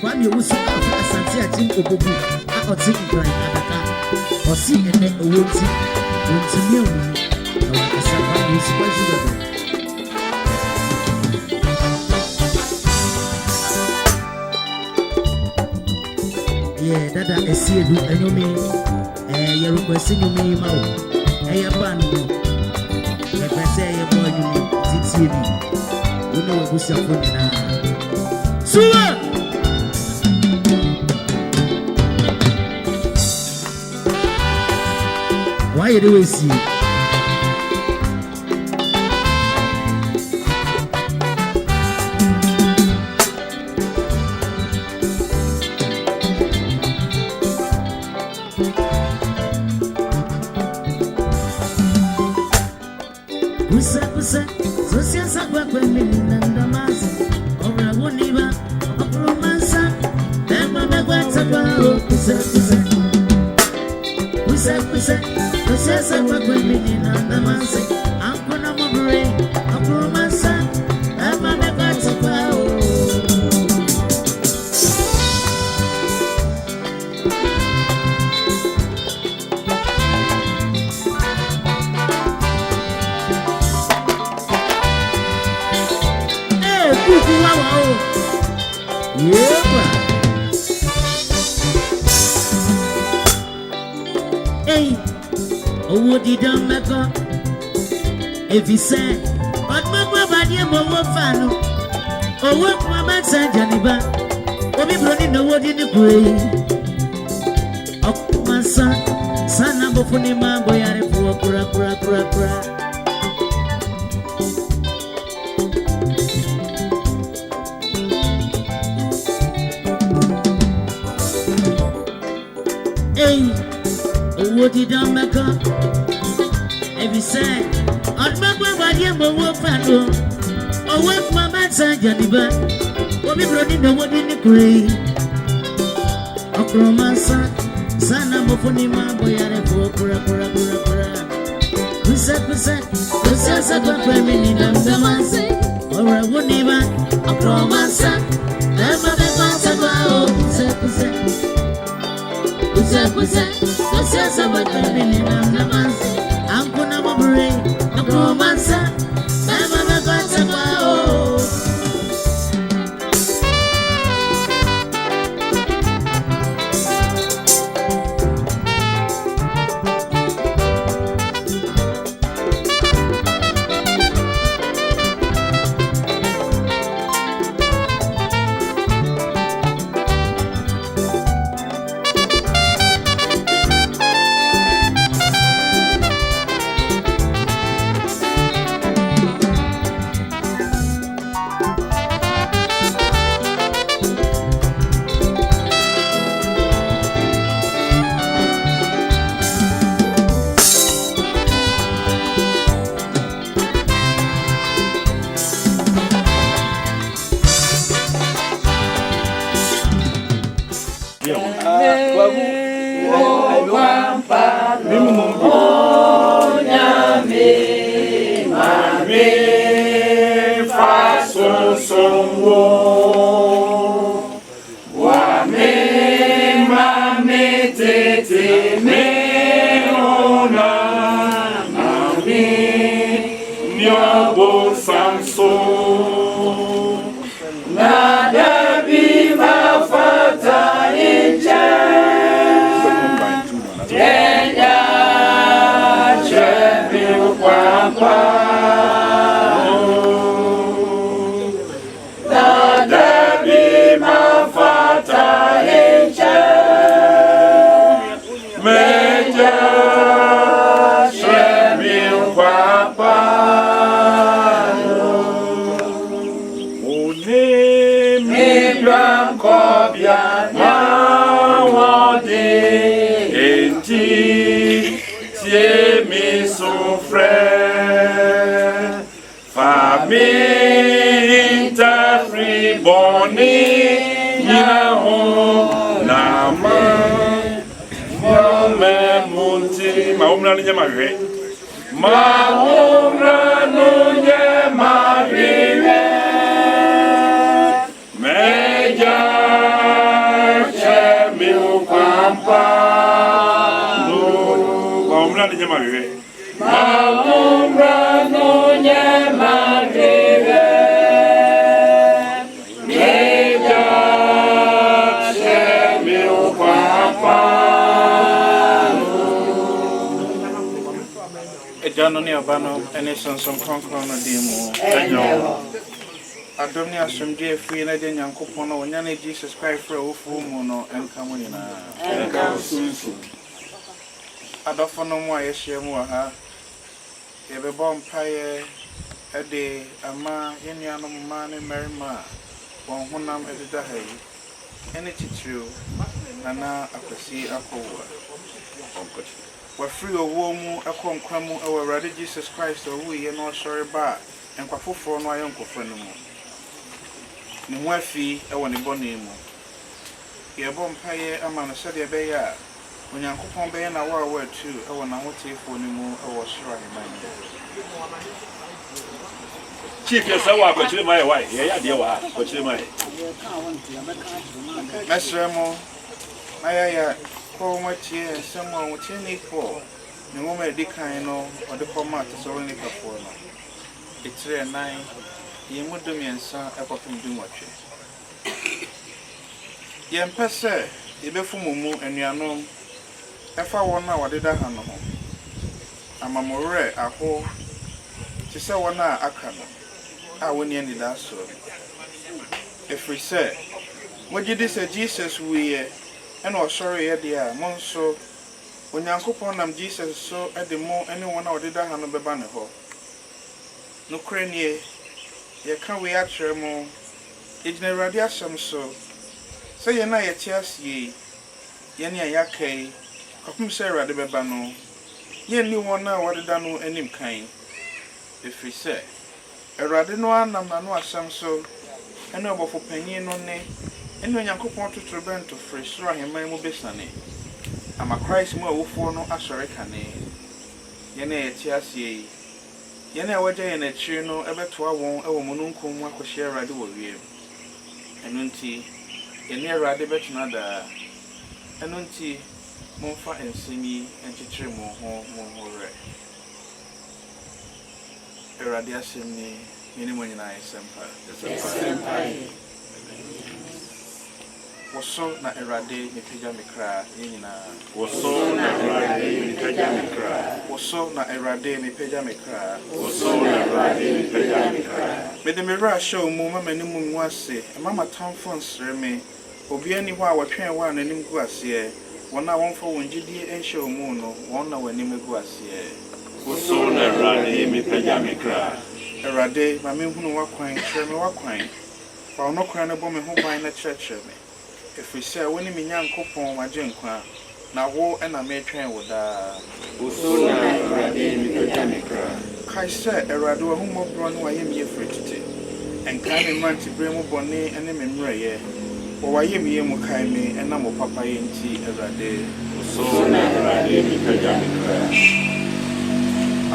Kwame Owusu afa asante atim obobu a oti nkran adaka osi ene owoti wontumi awu na wakasa Kwame Owusu kwasi bebe dada esiedu enyomi ye request nyomi mawo eye band ye pese ye boy nyomi titie bi wono Owusu afọ nyina suwa why do we see Kusa sosiasa kwa mimi nanda mazi ora woniba opromansa tema megwata kwa kusa sosiasa kwa mimi nanda mazi ankona mobure opromansa tema megwata kwa Hey, oh, did you make up? If you say, but my body, my fan, oh, what my man said, Janiba, oh, be running the word in the gray. Oh, my son, I'm a funny man, boy, I'm a pura. What did I make up? Every say, on my body, I'm a fan. Oh, what my man said, Janiba, oh, be running the word in the gray. Oh, Cromansa, son, I'm a funny man, boy, I'm a pura. Who's that? I got women in the massy, or I wouldn't even. Oh, Cromansa, I'm a Kusa, sosiasa kwa mimi nanda mazi ankuna mobure opromansa tema megwata kwao boni nyaho nama me munti maumna ni nyama we maumna no nyama we meja chemi ukwampa no maumna ni nyama we maumna no nyama we meja chemi ukwampa Ejano ni abano ene sonson konkron no demo. Adom ni asomdwe free na de Nyankopon no wonya na Jesus Christ frɛ wo fu mu no enka mo nyina. enka sunsu Adofo no mu ayehye mu ha. Ye be bom paye ede ama yenuano ma ne merima won honam ededa ha yi. Ene titiro nana akwasi akowa. Wa free owo mu akonkwa mu awurade Jesus Christ owo ye no sorry ba enkwafofo no ayenkofo no mu ne ho afi ewo ne bone mu ye bom paye ama no sede be ya onyankopon be na wa wa tu ewo na hotefo ne mu ewo soro aheman chief yesa wa akwachire mai why ye ya de wa akwachire mai mesremo ayaya ko matie semo mutini ko ne mo me dikan no ode ko mat so ni kafo no itire nine ye mudum yensa ekopum dum watwe ye mpese ye befu mumu anuanom efa wona wadeda ha no ho amamore aho ti se wona aka no a woni ani da so efri se wogidi se Jesus wiye ena osori ye dia monso onyankopon nam Jesus so edemo ene wona wadeda ha no beba ne ho no krenie ye kan we akyere mo ejina urade asem so se ye na ye tiasie ye ne ayakai kopum se urade beba no ye ni wona wadeda no anim kan efri se urade no anam na no asem so ene obofo panyin no ne ene onyankopon totoro bento fresh so aheman mu besane ama Christ mu awofo no asore kane ye na ye tiasie ye na waje ye na chiri no ebetoa won ewo mununkum mu akohye urade wo wiem enunti ye ne urade betuna da enunti monfa ensimi enchichire mo ho re urade asemi mini mo nyina esempa woso na urade mepeja mekra nyina woso na urade mepeja mekra woso na urade mepeja mekra woso na urade mepeja mekra mede mera show mu mama ni mu nwase mama tamfo nsre me obi ani ho a watwen wa nanim gu ase wona wonfo wonjidi enshow mu no wona wanim gu ase woso na urade mepeja mekra urade ma me hunu wakwan kyerɛ me wakwan fa ono kwan ne bɔ me ho ban na kyerɛkyerɛ me efisɛ woni me Nyankopon magye nkwa na wo na me twɛn wo daa woso na urade mepeja mekra kai sɛ urade wo humɔbro no wayɛ me yefritite enka me manti bre mu bɔne ene me mmerɛyɛ wo wayɛ me yemu kai me ena mo papa yɛ nti urade woso na urade mepeja mekra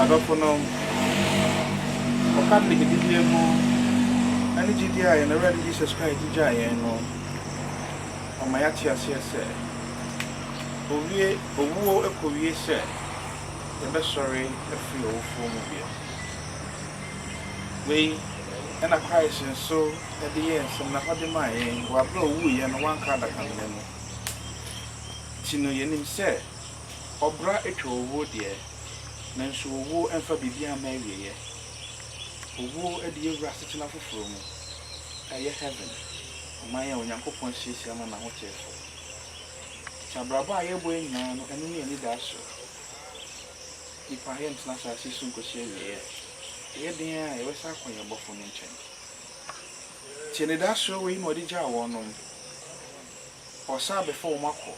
adɔfo no okam de gidie mu ani gidie a na urade Jesus Christ gidie a no oma ya tiase se owie owuo ekowie se ebe sorry afi owufo mu bia we ena Christ so ede ye nsem na hode mai wa bra owu ye no wanka da kan mu tino ye nim se obra etwa owu de na nso owu emfa bibia ma awie ye owu ede ye wura se na foforo mu aye heaven Maya onyankopon sisi ama na hotefo. Chabraba ayebo enya no enu ne ani da so. Ipa he ntna sa sisu nkohye wie. Ye den a ye wesa akon ye bofo no nchen. Tiene da so we no digya wonom. Osa before mako.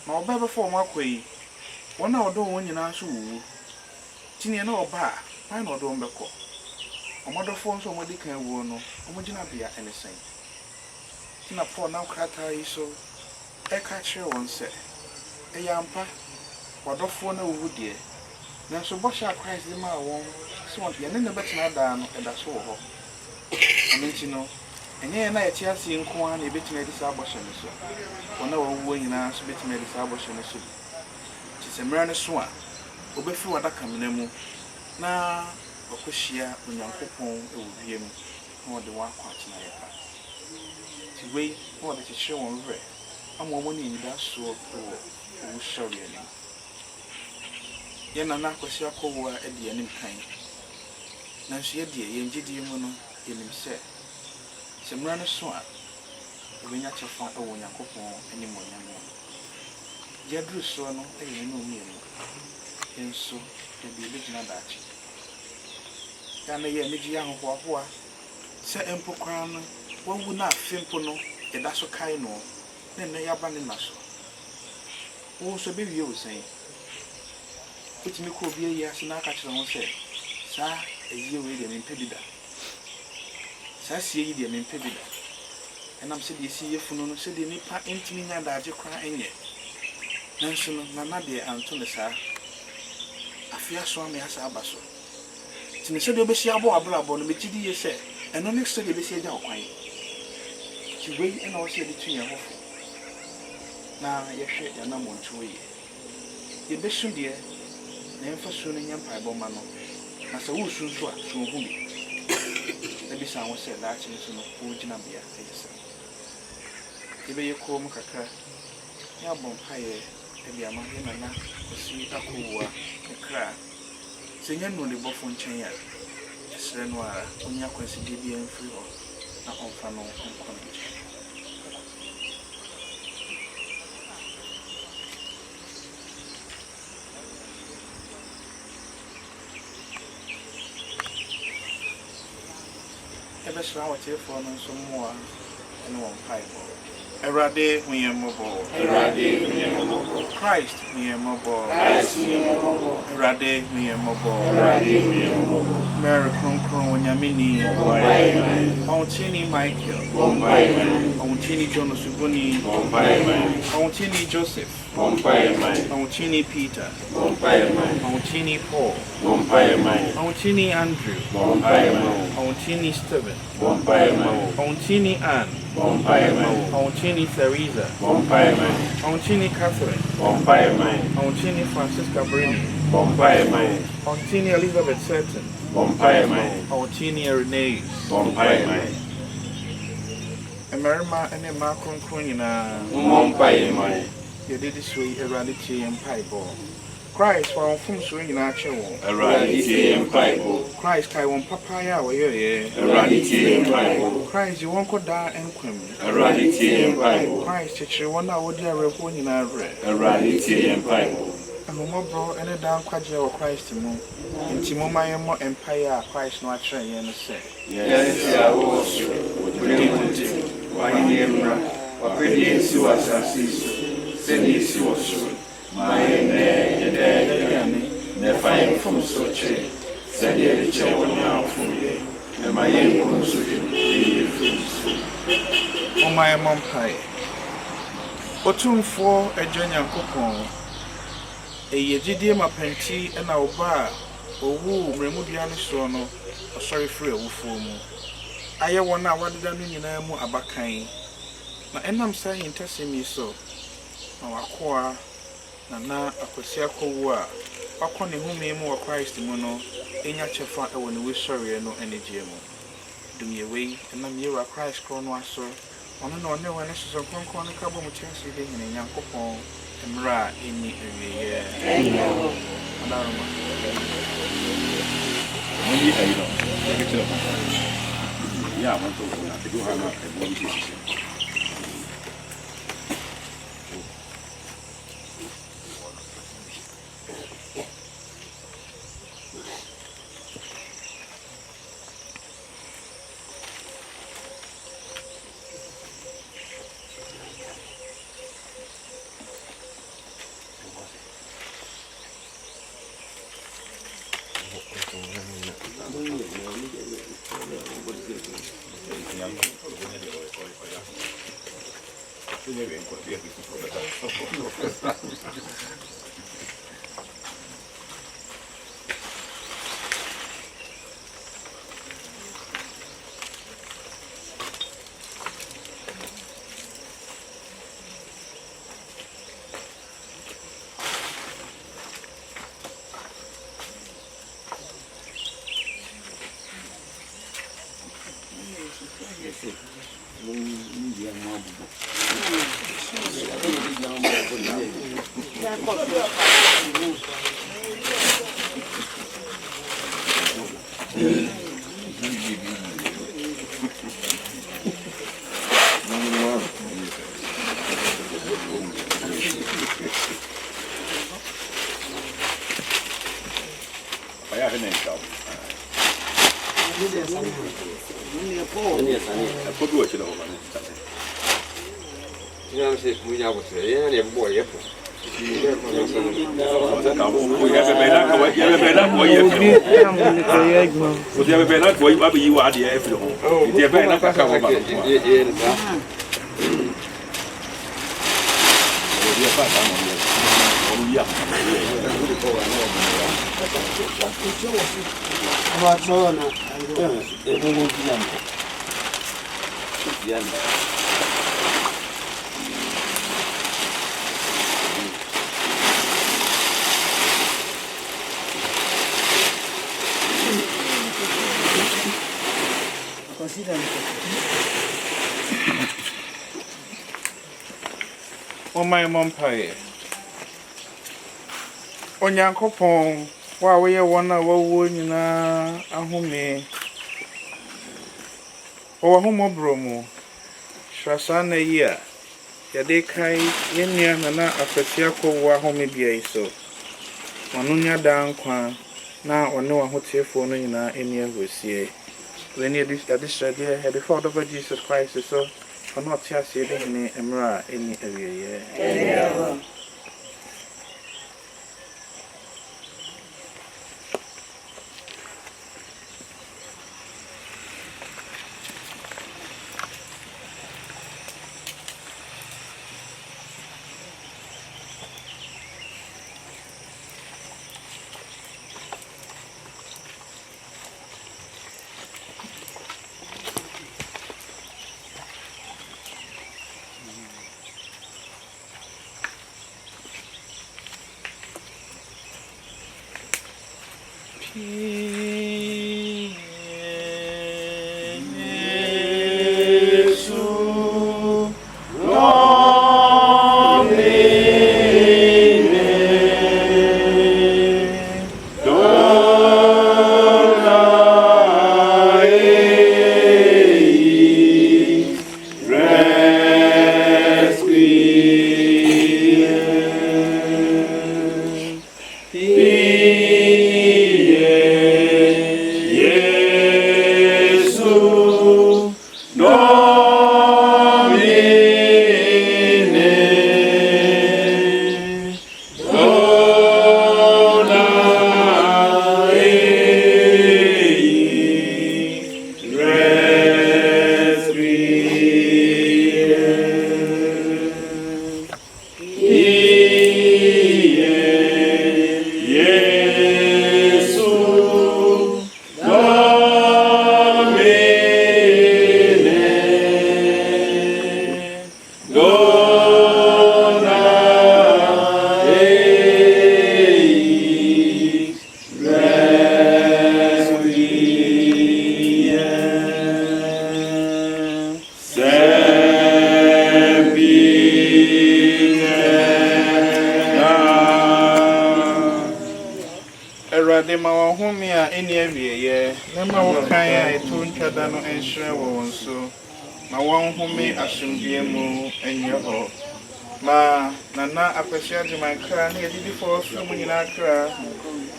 Na oba before mako yi. Wona odo won nyina so wu. Tinie na oba, pai na odo mbeko. Ọmọdọfo nso ọmọdé kan wo no ọmọgyina bia ẹnẹsẹn tina Paul na krataa yi so ẹka kyerɛ wɔn sɛ ɛyɛ ampa wadɔfo na owu deɛ nanso bɔhyɛ Christ de ma wɔn sɛ wɔn yɛne ne bɛtena daa no ɛda so wɔ hɔ ɛno nti no ɛnyɛ yɛn na yɛte ase nko ara na yɛbɛtumi adi saa bɔhyɛ no so wɔn a wɔwuo nyinaa nso bɛtumi adi saa bɔhyɛ no so nti sɛ mmerɛ no so a wɔbɛfiri w'adakamena mu na wɔkɔhyia Onyankopɔn ɛwɔ wiem na wɔde wɔn akɔ atena yɛ pa nti wei na wɔde kyekyere wɔn werɛ ama wɔn ne anidasoɔ wɔ owu sɔre anim yɛn nana akwasi akɔwo a ɛde anim kan nanso yɛdeɛ yɛn gyidie mu no yɛnim sɛ sɛ mmerɛ no so a wɔbɛnya kyɛfa ɛwɔ Onyankopɔn anim ɔnyam no yɛduru soɔ no ɛyɛ ne no mmienu nso yɛde yɛbɛgyina daakye yɛana yɛ anigye ahohoahoa sɛ mpo koraa no wawu na afe mpo no yɛda so kae no na nnɛ yɛaba ne nna so wo nso bɛwie wo sɛn wotumi kɔ obi ayi ase na aka kyerɛ ho sɛ saa ayie wei deɛ mempɛ bi da saa sie yi deɛ mempɛ bi da ɛnam sɛdeɛ si yɛ funu no sɛdeɛ nipa ntumi nya daagye koraa ɛnyɛ nanso no nana deɛ anto ne saa afia so ame asa aba so tini sɛdeɛ wobɛsi abɔ abrabɔ no megye di yɛ sɛ ɛno ne sɛdeɛ wobɛsi agya wo kwan nti wei ɛna wɔ sɛ yɛde tu yɛn ho fo na yɛhwɛ yɛanammɔnto yɛ yɛbɛsu deɛ na yɛmfa suo no nyɛ mpaebɔ ma no na sɛ woresu nso a so ohu bi na bisa wo sɛ daakye nso no wogyina bea ɛyɛ sɛ yɛbɛyɛ kɔɔ mu kakra ne abɔ mpaeɛ ɛde ama yɛ nana kɔsi akɔwu a ne kra sɛ nyɛ no ne bɔfo nkyɛn a ɛsrɛ no ara ɔnyɛ akwansideɛ bi amfiri hɔ na ɔmfa no nkɔ no nkyɛn ɛbɛsra wɔtiefoɔ no nso mmoa ɛne wɔn mpaebɔ Erade huyemmobo. Christ huyemmobo. Erade huyemmobo. Mary Kronkron Wanyamini. Auntini Michael. Auntini Jonas Ubuni. Auntini Joseph. Auntini Peter. Auntini Paul. Auntini Andrew. Auntini Stephen. Auntini Anne. Auntini Theresa. Auntini Catherine. Auntini Francisca Brini. Auntini Elizabeth Certain. Auntini Irenaeus. Emerima ene ma kronkron nyinaa. Yɛde so yi Awurade tie yɛn mpaebɔ. Christ for our fun so nyinaa kyɛ wɔn. Awurade tie yɛn mpaebɔ. Christ kai wɔn papaya a wɔyɛyɛ. Awurade tie yɛn mpaebɔ. Christ yi wɔn kɔ daa nkwam. Awurade tie yɛn mpaebɔ. Christ kyekyere wɔn a wɔdi awerɛhoɔ nyinaa werɛ. Awurade tie yɛn mpaebɔ. Ahomɔborɔ ne daa nkwagye wɔ Christ mu. Nti momma yɛmmɔ mpaeɛ a Christ no akyerɛ yɛn no sɛ. Yɛnti a wɔwɔ soro, wɔde wo ntim, w'ahenni mmra, w'apɛdeɛ nsi wɔ asase so. Sɛdeɛ esi wɔ soro, ma yɛnnɛ yɛda yɛn aduane, na ɛfa yɛn mfomso kyerɛ, sɛdeɛ yɛde kyerɛ wɔn a wɔfom yɛn, na ma yɛnkɔ nsɔhwɛ mu, yɛyɛ mfomso. Momma yɛmmɔ mpaeɛ. Otumfoɔ Agya Nyankopɔn, ɛyɛ gyidie mapanti ɛna ɔba a ɔwoo mmerɛmudua no soɔ no ɔsɔre firi awufoɔ mu. Ayɛ wɔn a wɔadeda no nyinaa mu abakan, na ɛnam saa hintasɛm yi so, na wakoa nana akwasi akɔwu a wakɔ ne home mu wɔ Christ mu no enya kyɛfa ɛwɔ ne wesɔreɛ no anigye mu dumyɛwei ɛnam yɛwura Christ korɔ no aso ɔno na ɔne wɔne soso kronkron no ka bɔ mu kyɛnse de nyina Nyankopɔn mmerɛ a ɛnni awieeɛ adaroma Mwenye ayino, yeketela ya manto na kidu hana eboni kisi. my mom pie. Onyankopon, wa we one wo nyina ahome. O homo bromo. Hwasa na yi a yade kai yenya na afasia ko wa home bia iso. Wanu nya dan kwa na one wa hotiefo no nyina eni ahosie. When you addition here, had the Father of Jesus Christ, so for not just saying Emra any area.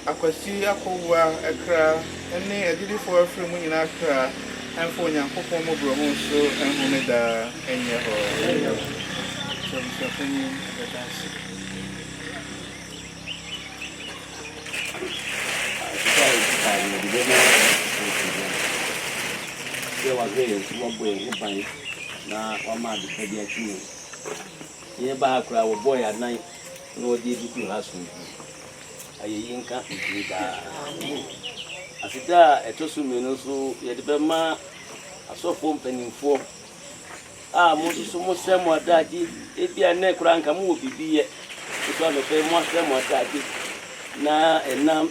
Akwasi akowa ekra ene edidi for afri mu nyina kra enfo onyankopon mo bro mo so enhome da enye ho so funi dance ye ba kura wo boy anan no de du hasu aye yinka da asida etosu menu so ye de be ma asofo mpanimfo mo so mo semo adaji ebia na kura nka mo bibi ye so no pe mo semo adaji na enam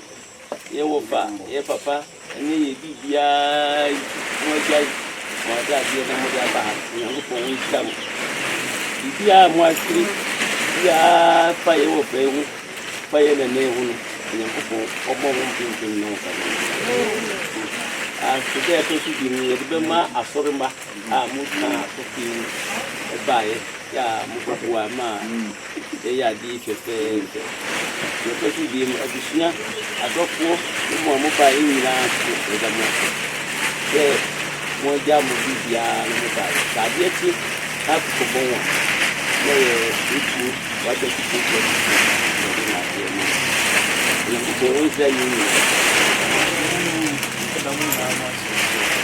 ye wo fa ye papa ene ye bibia mo jai mo adaji na mo da ba nyango po wi bibia mo akiri ya fa ye wo pe hu fa ye na ne hu no nyango po obo mo pinpin no fa today to see the Bema Asorima, Musa, cooking a buy, ya Mukawa, they are deep. You can see the additional, I don't know more mobile in the more. More jam will be the mobile. Sadieti have to go on. What the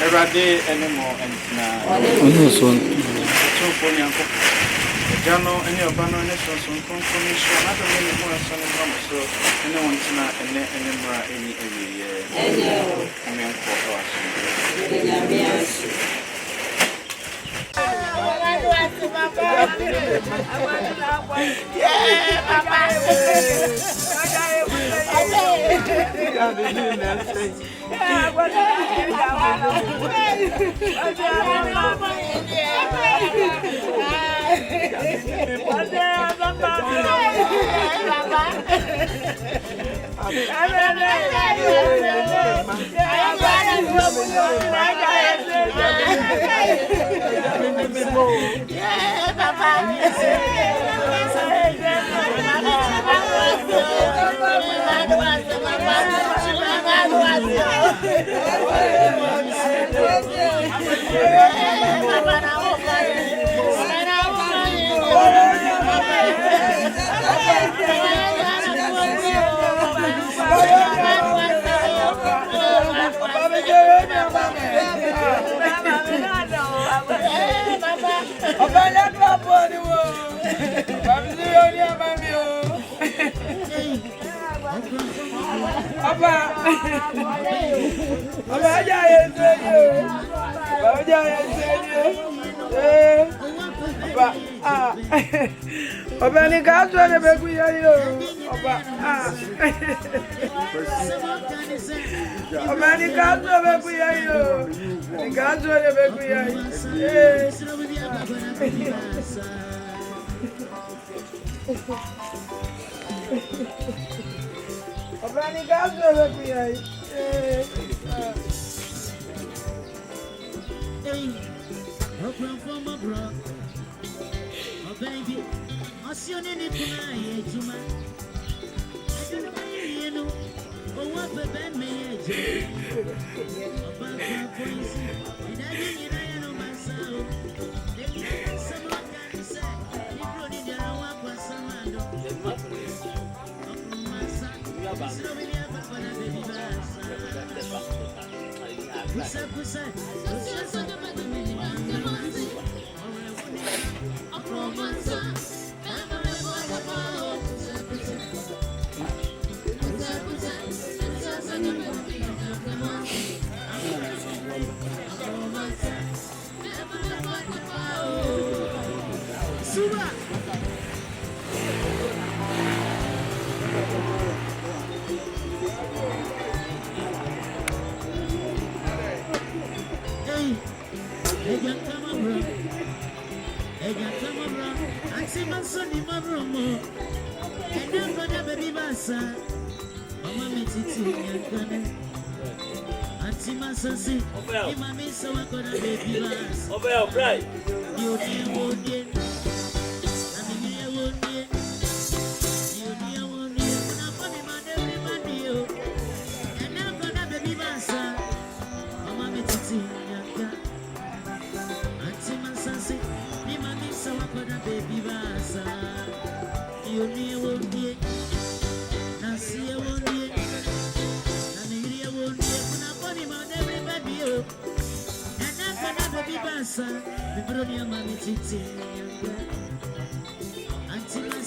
Everyday anymore and now. So for Yanko, Jano, any of Bano, and so confirmation. I don't know more son and mama, so anyone tonight and any year. And then for us.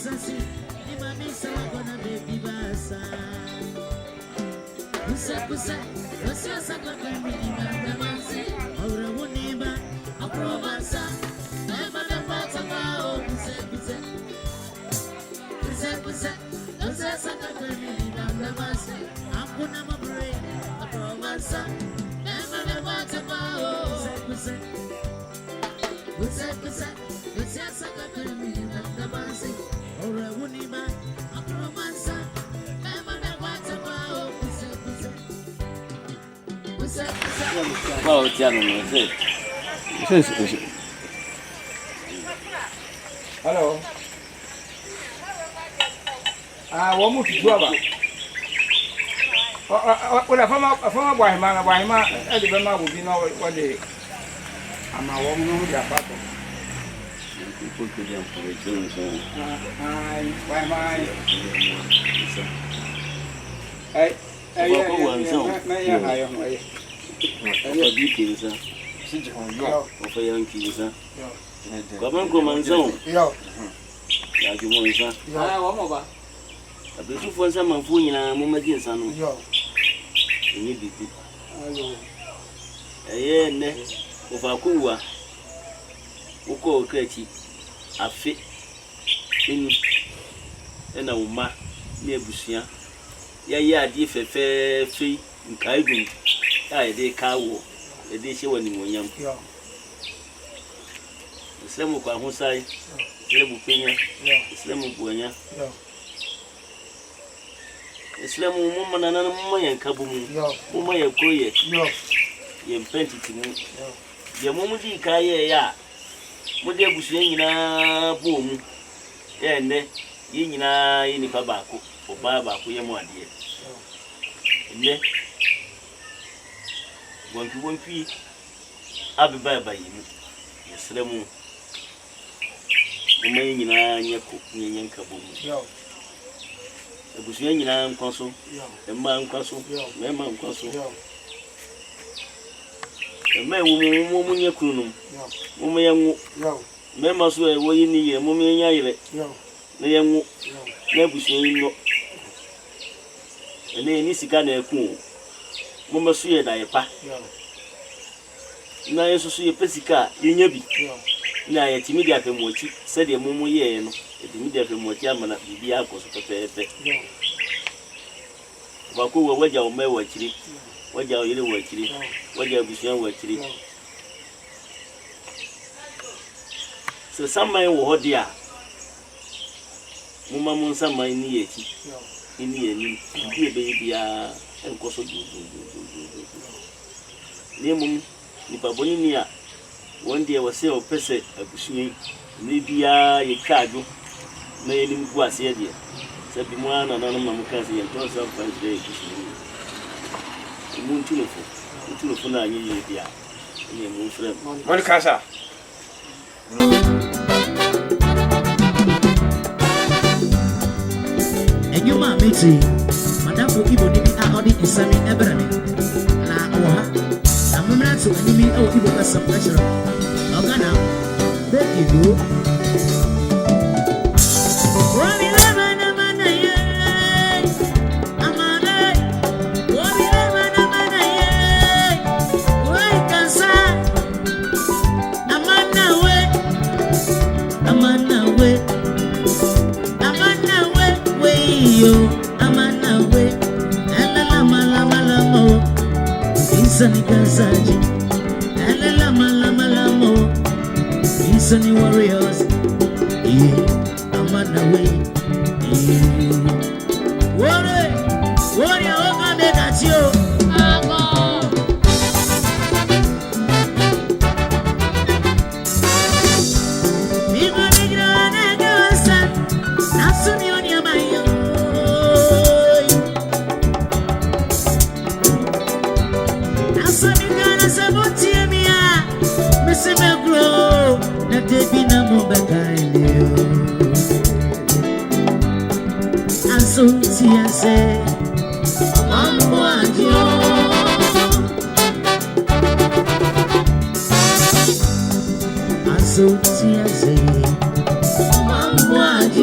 sasi ni mami sawa kona baby basa kusa saka kami ni banda mansi aura wuniba aprobansa ema me pata bao kusa saka kami ni banda mansi akuna mabre aprobansa ema me pata bao kusa saka kami ni banda mansi aura wuniba aprobansa ema me pata bao Wow, Tiano, Hello. What more to do about? Well, a former boy, man, I remember would be now what day. I'm a woman with a battle. people could have for a change. Why, my. Of a young kid, come on, come on, zone. Like you want, sir. A beautiful summer for you, and Mamma dear son. You need it. A year of a cool. Uko Krechi, a fit in a woman near Busia. Ya, dear fair free in Kaigun. I did cow, a dish when you were young. The slam of our side, slam of Pena, slam of Buena. The slam of woman and another and Kabum, whom I have created. You painted to me. The moment you kaya. Mudia Bushina boom, and then Yina in Pabaco or Baba, who are dear. And then 1 to 1 feet, I'll be by you. Yes, Lemu. The man in Yaku, Yankaboom. The Bushina consul, the man consul, the man consul. Me woman yakunum woman yangu member so e wo yini ye mum yanya yire na yangu na busuyin no ene ni sika na eku mum so ye da yepa na yeso so ye pesika yenya bi na ye timi dia pemochi se de mum ye no timi dia pemochi amana bibia akoso pepepe ba ko wo waja o mewa chiri waja yele wachiri waja busuyan wachiri so samai wo dia muma mun samai ni yeki ni yeni bi be bia enkoso du ni mum ni paboni ni a wonde wase o pese abusuyan ni bia ye twado na yeli mgu ase dia se bi mu ana na mamu kan se ye to so fancy dey Muntulofo na anyi bia ni mu frem What casa? And you ma meti madam for Ibo ni bi a odi isami ebrani na oha amamra so ani mi e o Ibo kasam kashiro ogana thank you Isani Kazaji, Alala Malamalamo, Isani Warriors, I'm on the way. Warrior, I'm at you. I'm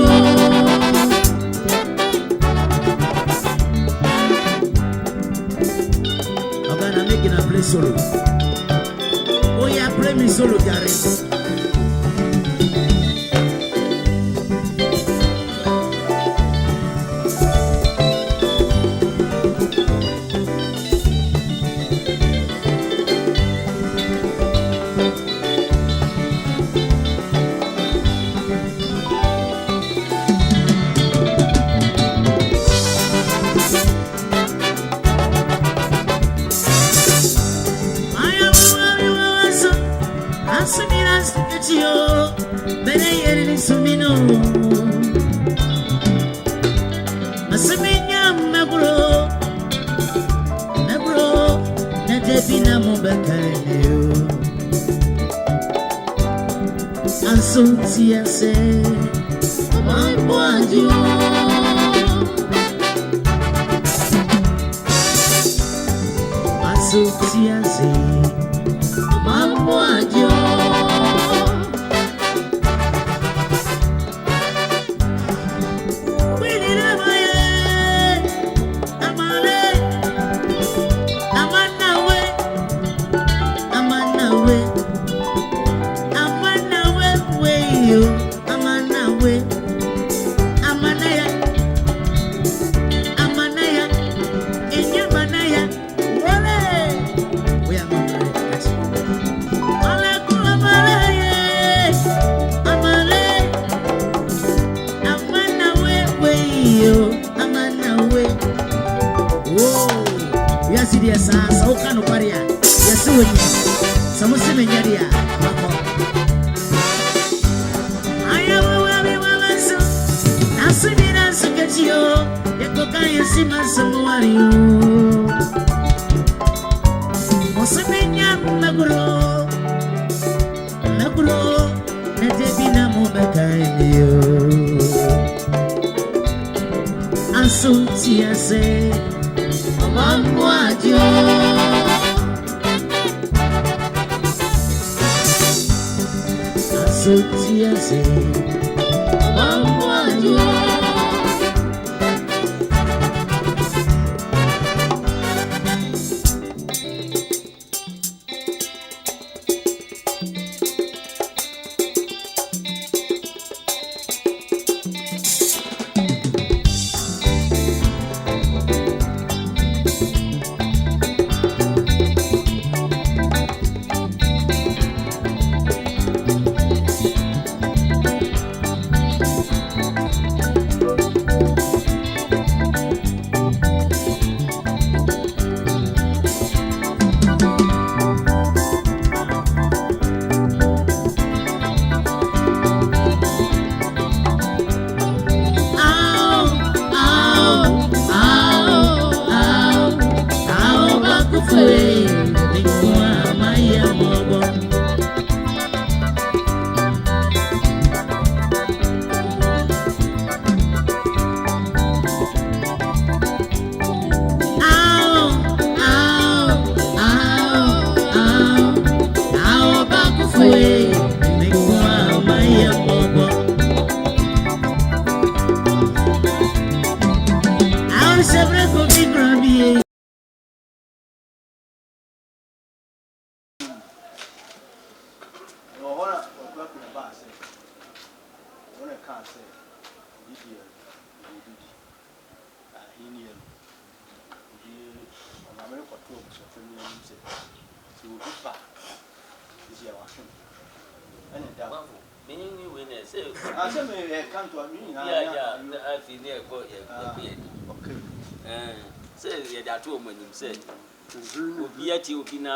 gonna make it a play solo. Oh yeah, play me solo, Gary.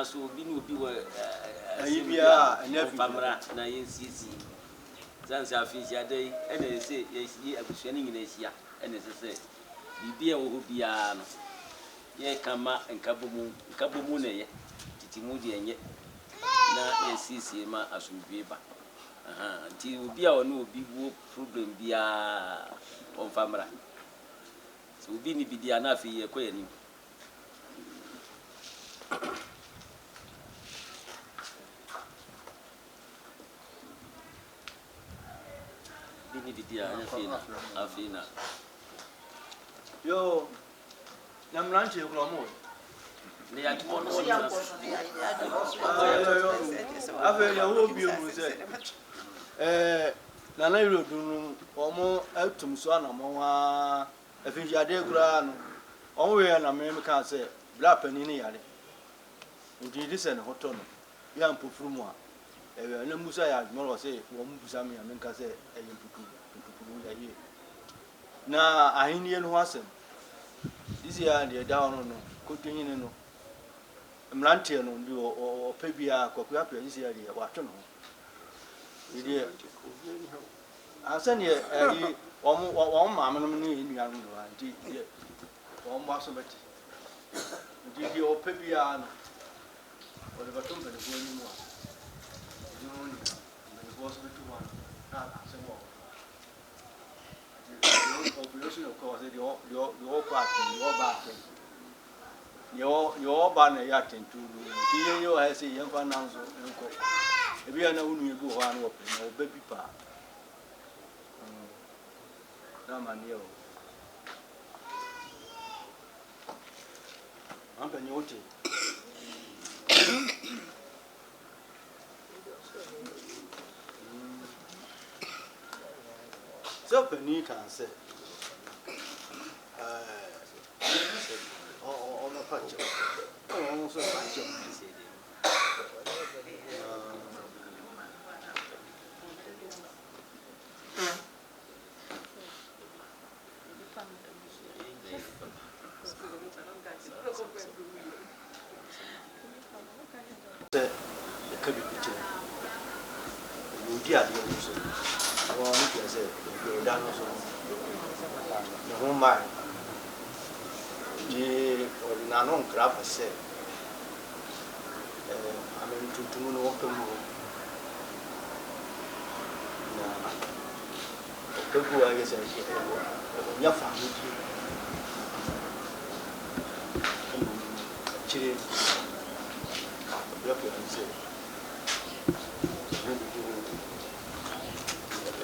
So obi no obi wa ayibia famra na yensisi zansa afisia dai ene se yeyi abusua ni nyina hia ene se bibia wo ho bia no ye kama nkabomu na ye titimu de enye na yensisi ma asumdwe ba nti obi a ono obi wo problem bia on famra so obi ni bidia na afi ye koyani Ini dia Afina. Yo, namranche ukromo. Ni ya kibono. Ave ya obi mu se. Nana yiro dunu omo atum so anamowa afinjade kura no. Omo we na me kan se bla pani ni yare. Ndi di se ne hoto no. Ya mpofuru mu a. Na musa ya mo se wo mu busa me me kan se eyempuku ya ye. Na ahini no asem. This year the down no continue no. Mrantie no ndi o pebia kwaku apia this year the wato no. Idi asan ye yi o maame no ni nua no anti ye o mo aso beti. Ndi di o pebia no. O le batom pe de ni mo. No ni. Me go so beti one. Na asan mo. Population of course your part your back your ban ya tentu ti yo ha se yan fa nan so enko e bia na unu ebu ho an wo pe na obabi pa na mani o am pe ni ote so pe ni kan se no pacho. No so pacho. The kabi piche. Udi adi so. Won ni say go down so. No mai. Di ordinano grava se amen tutu no open mo na opeku a yesa ya fa mu di chire block and say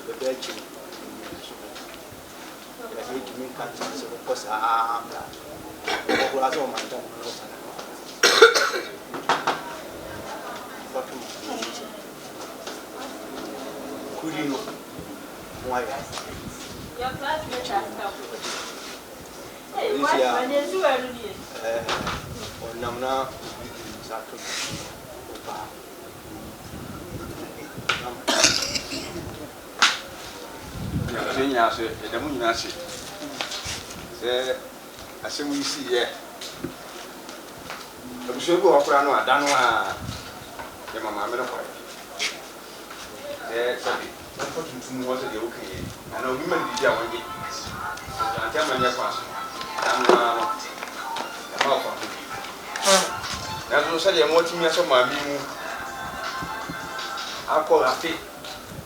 the bench ya hit me catch so because population manta kurino moya your classmate has come onamna sato opa ya nya se da mu nyina se se asemu isi ye abuso bi okura no ada no a ye mama me no kwa sabi ko tuntum wo se de okay ana obi man di dia wonge ante amanya kwa so amna no ma kwa na zo se de mo timi aso ma bi mu akọ afi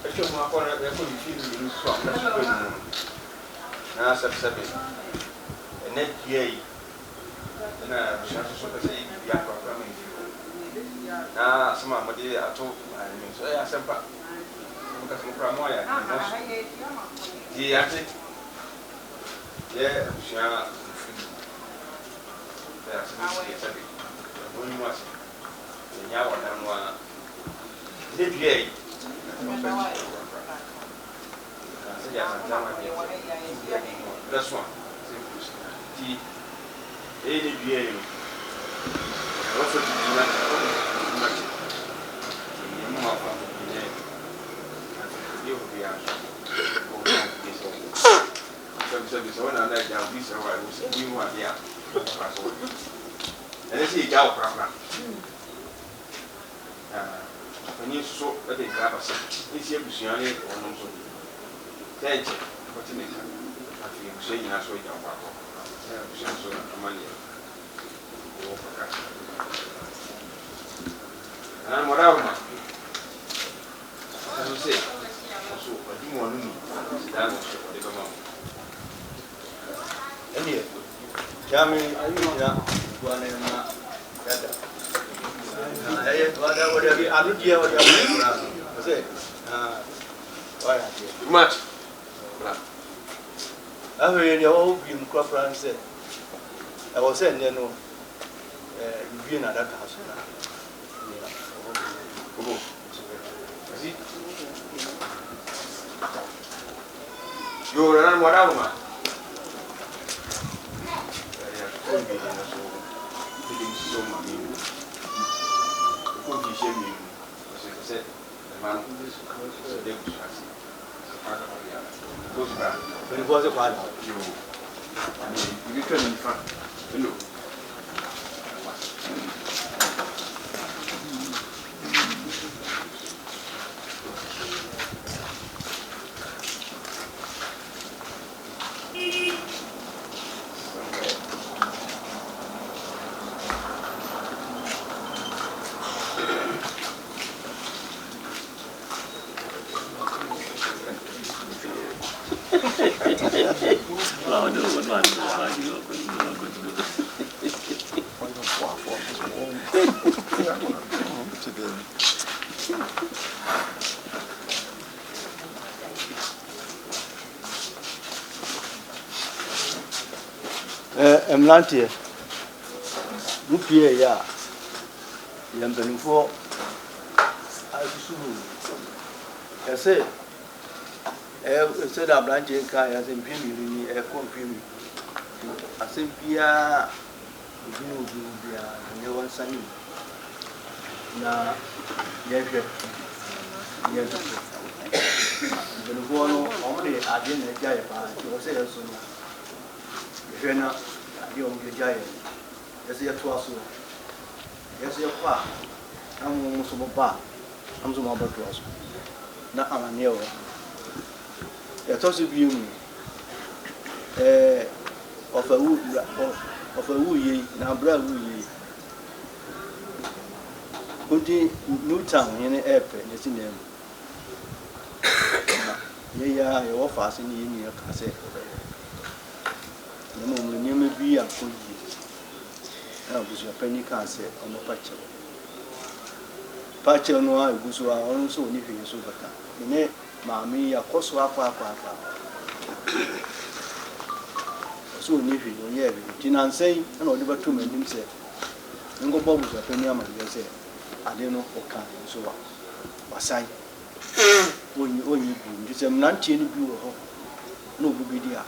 e mo akọ na e ko di fi ni so amna so ko mu na sabi net yei na chance so que sei ya kwa kwa mimi na sema modi ato ni so ya sempa muka sempa moya di ate ye shia ya sema si sabi boni mwasi nya wa na mwa net yei c'est ya sama ni that's one ti ele bien roso di dinata ni mo fa ni io via so na na ja bi so wa ni mo dia ele si ja o pra ni so e de grava se ni si ebusuane ono so teje ko tinika afi so nyina so ja pa ko ya so amani o pa ka ana morama so se so di mo nu ni da no so de ba eni jami ya bwana na dada wada wada aludia wada se waya much ahwe ne o bi mkwa France e wo se ne no bi na da ka so na Obo. Asi. Yo ran mo da ma. Ya ko bi na so. Bi so ma mi. Ko bi she mi. Se man se de ku asi. Those are when it was a part you. I mean, you can in front. Hello. Emlantie rupie ya yambenfo asuru ese da branche ka ya se mpimi ni e ko mpimi asempia bia ne wansani na yehwe benfo no omde ade na jaye pa o se yeso no hwena ade o mge jaye yeso ye to aso yeso ye kwa amu so ba amzo ma ba to aso na amane o yeto so bi mu of a woo na bra woo kunti Newtown yene epe yesi nem ya yo fa se ni ni ka se na mo ni me bi akoyi na busu apani ka se o mo pache no a gusu a on so ni hwe so bata ne maami ya koso akwa so ni hwe no ye bi tinansen na odi batu manim se ngo bobu so apani ama ye se ade no oka so wa wasai onyi bu ndi se mnantie ni bi wo ho no obi di a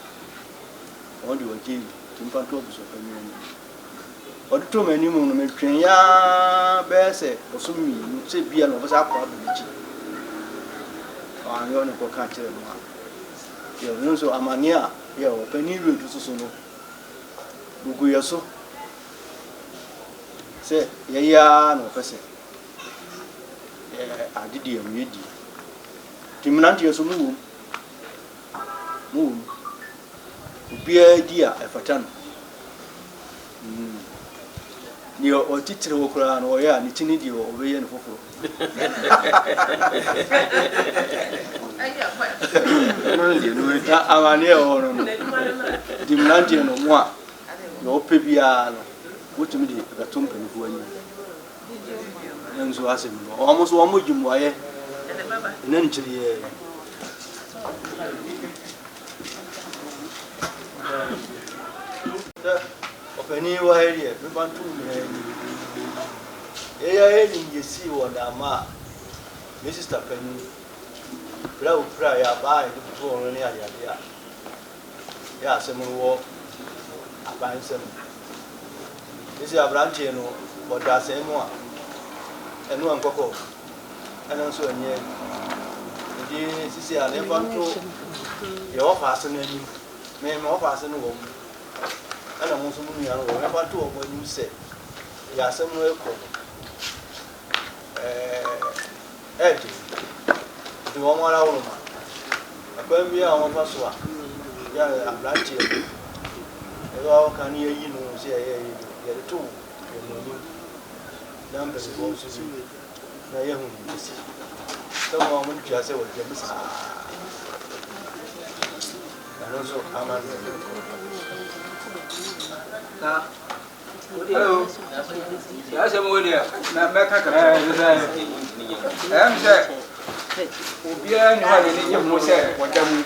on di oje timpa to bu so apani ni odi to manim no me twen ya be se osumi se bia no basa akwa bu ni yo ne ko ka chere no yo no so amania yo pani redu so no bugu yeso se ya no pese adidi am yedi timnanti yeso mu ubia di a efatan ni o titire wo kura no ya ni tini di o be ye no foforo amane o no dimnanti no mo a yo pebia no wotumi di gatom panifu ani enzo asem no o mo so o mo gimu aye ina ni chiri ye openi wa area be bantu me ya ni yesi wo da ma me sister Penny pra ya ba e du to ni aya ya se mo wo aban se mo isi abranche no bo da se mo a enu ankoko enu so enye di sisi ale bantu ye wo fa se na ni me wo fa se no wo ana mo so mu ya no wo bantu wo mo ni se ya se mo e ko di wọ́n wá láwọn ọmọ ẹ̀pẹ́ bí àwọn fásitì yà àbúrántì ẹ̀rọ àwọn kan ní ẹyí nù sí ẹ̀yẹ yẹ̀rẹ̀ tó ẹ̀mọ̀ ní dáńbẹ̀rẹ̀ wọ́n sí náà yẹ̀ hùn ní sí sọ́wọ́n ọmọ ní kíá sẹ́wọ̀ jẹ́ mísà ẹ̀rọ sọ àmà ní hello ya se mo dia na meka ka say obia ni wa ni je mo se wodam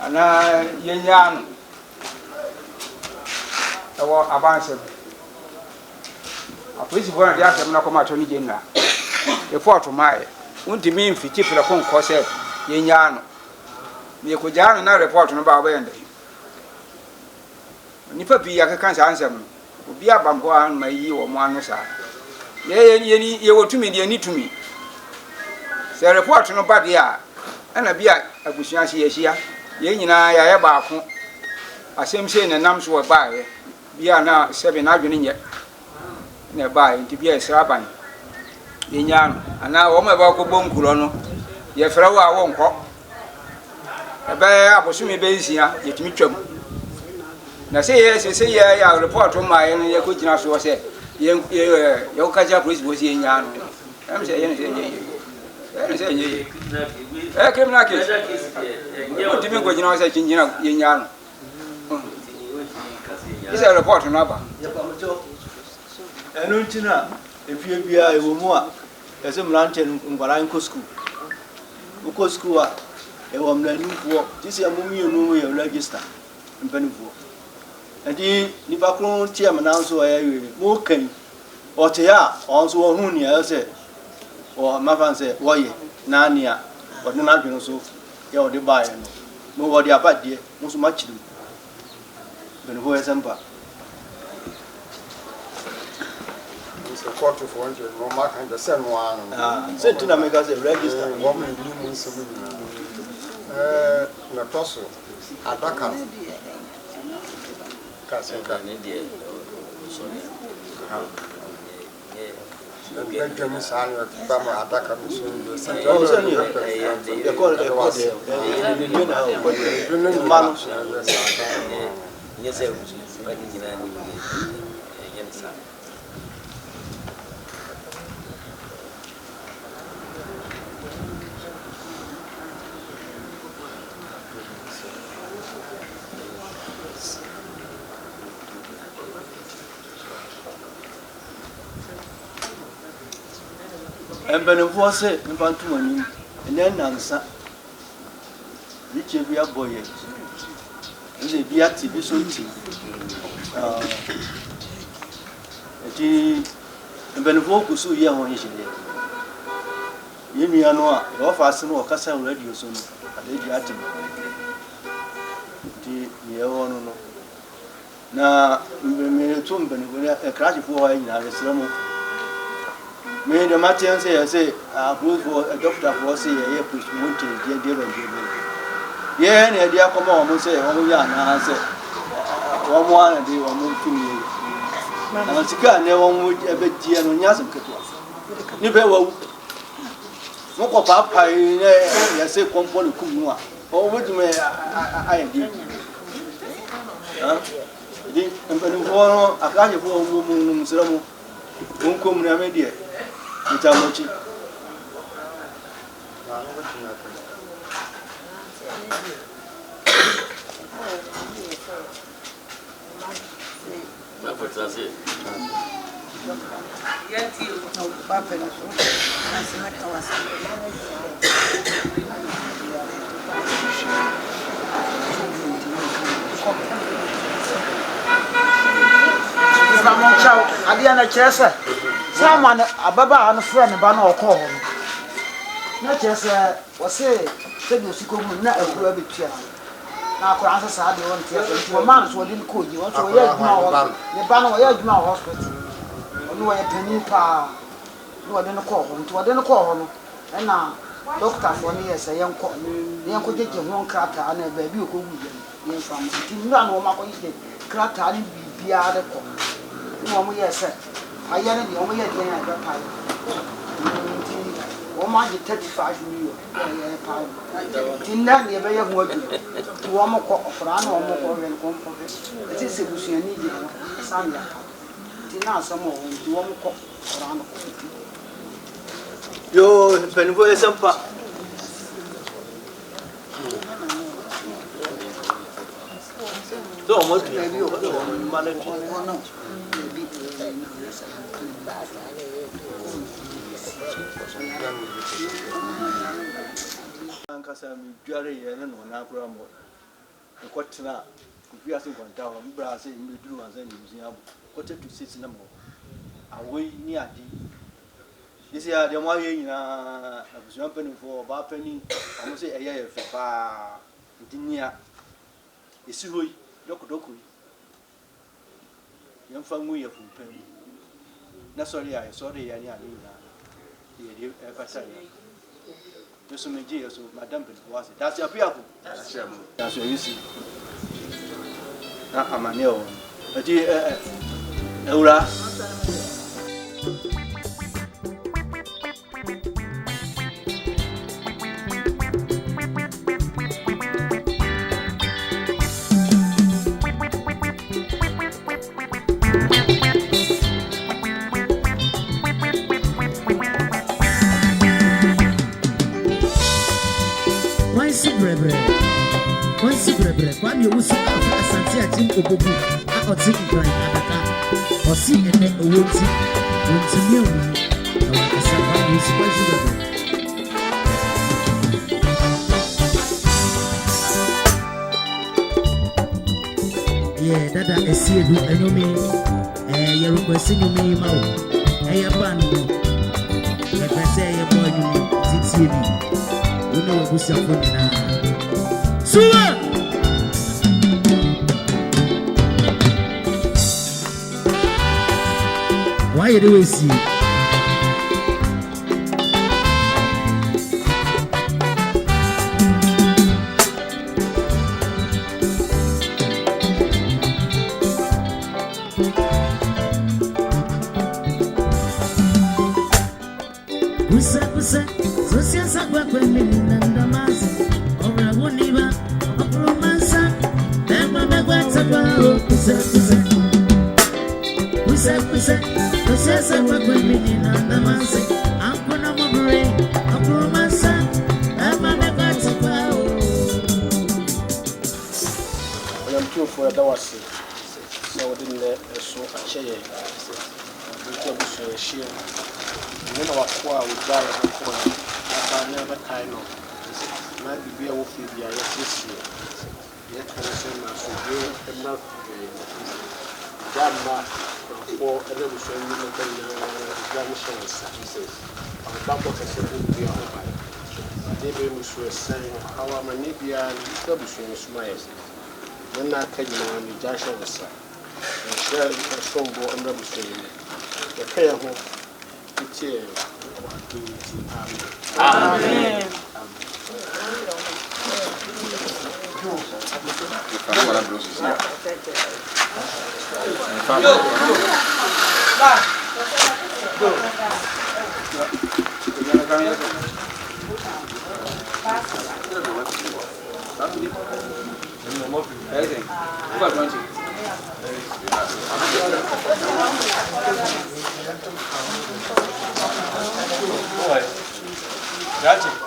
ana yenya no ewo abanse apolisi bona dia asem na koma to ni general report mai untimi mfiti pira kon kose yenya no me ko jano na report no ba bayende nipa bi yakeka nsa ansem obi abambo an mayi wo mo anu sa ye wotumi de ni tumi se report no ba dia ana bia abusuan se yehia ye nyina ya ye baako asem se ne nam so wo baaye bia na 7 na adwene nye na baaye nti bia esraban ye nya no ana wo ma ba ko bonkuro no ye frɛ wo a wo nkɔ ebe abosumi be nsia ye tumi twam na se ye ya report ma ye no ye ko gina so se ye ka ja police bo se ye nya no am se ye ne se ye criminal case o timi ko gina se chinjina ye nya no isa report no aba enu ntina efie bia ewo mu a ese mlante ngwara nko school uko school a ewo mlanimfo tisi amumi enu ye register mpanimfo enti ni bakron tie mananso ayewe mo kan ote ya onso wo hu ni ase o mafanse woye na ania odi na dwene so ya odi baaye no mo wodi abadie mo so machiri bene ho esemba so court for one no mark and the same one say to na make us register woman ni mo so na toso adaka kaseka ne de so ne Benjamin Sanya, Bama Adaka, embenefo se mpantu ani ene nansa riche bia boye ene bia ti bi so ti eti embenefo kusu ye ho yishile ye nua no a e ofa ase no okasa radio so no ade ati ti ye wono no na me to embenefo e crash fo ho nyina resere mo me the Martin say good for a doctor for say ye push monte dey ye na dey come on say o ya na say o mo ana dey o mo tumi na sika na o mo ebe die no nya sem keto ni be wa mo ko papa ne ya say kompon ku mu a o mo tumi ayi di di empani fo no akaje fo mo mu sira mo onkom na me die itamochi Adiana Chesa, someone ababa and a friend about no call. Not just was say, said you see, not a good bit. Now, Francis had the one tears, and man so didn't cool you. Also, the banner of your hospital. No, a penny power. No, I didn't call home to I didn't call home. And now, doctor for me as a young cotton, the uncle get your one cracker and a baby who go with you from the run or my cracker and be other call. No, yes, sir. I am the only thing I got time. 35 million. In that, the way of working to one more for an or and comfort. It is a bushing needed. Sanya. Tina, some more to one more for an. Yo, Penvo is some part. So much Ankasa mi dware ye ne no na akura mo nkɔtena obiase nkɔnta hɔ mbra sɛ mmeduru ansa nyimsia abo kɔtɛ to sisi na mo awoi ni ade yesi ya de mo ayɛ nyinaa abusua mpanimfoɔ ɔbaa pani ɔmo sɛ ɛyɛ yɛ fɛ paa nti nia esi hɔ yi dɔkodɔko yi yɛmfa ngu yɛ fumpan na sɔre a sɔre yɛ ne ade nyinaa yɛ ɛfasa yɛ yesu meji yesu madam bin wase that's your people that's your isi na amane o ati eura Kwame Owusu afa asante atim obobu a ɔte nkran abaka ɔsi ene owonti wontumi awu na wakasa Kwame Owusu kwasi bɛbɛ dada esi edu enyomi yɛ request nyomi ma wo ɛyɛ ban no yɛ pɛsɛ yɛ bɔ nyomi titie bi wo na wabusa fo nyinaa suwa why you do see so siasa kwa kweli nanda mazi ora woniba opromansa bema megwata kwa kusa so siasa kwa kweli nanda mazi ankona mobure opromansa bema megwata kwa I'm too for that was so within the so a chair share when our core would die at the corner, I never kind of might be a wolf in the ISS. Yet, I say, I should go enough Gamma for a little show you the Mission services. Our double will be on by. David was saying how I'm a Nibia and establishing smiles. When I tell you on the Joshua was and share a strong boy and rubber stream. The prayer home. Amen. Grazie.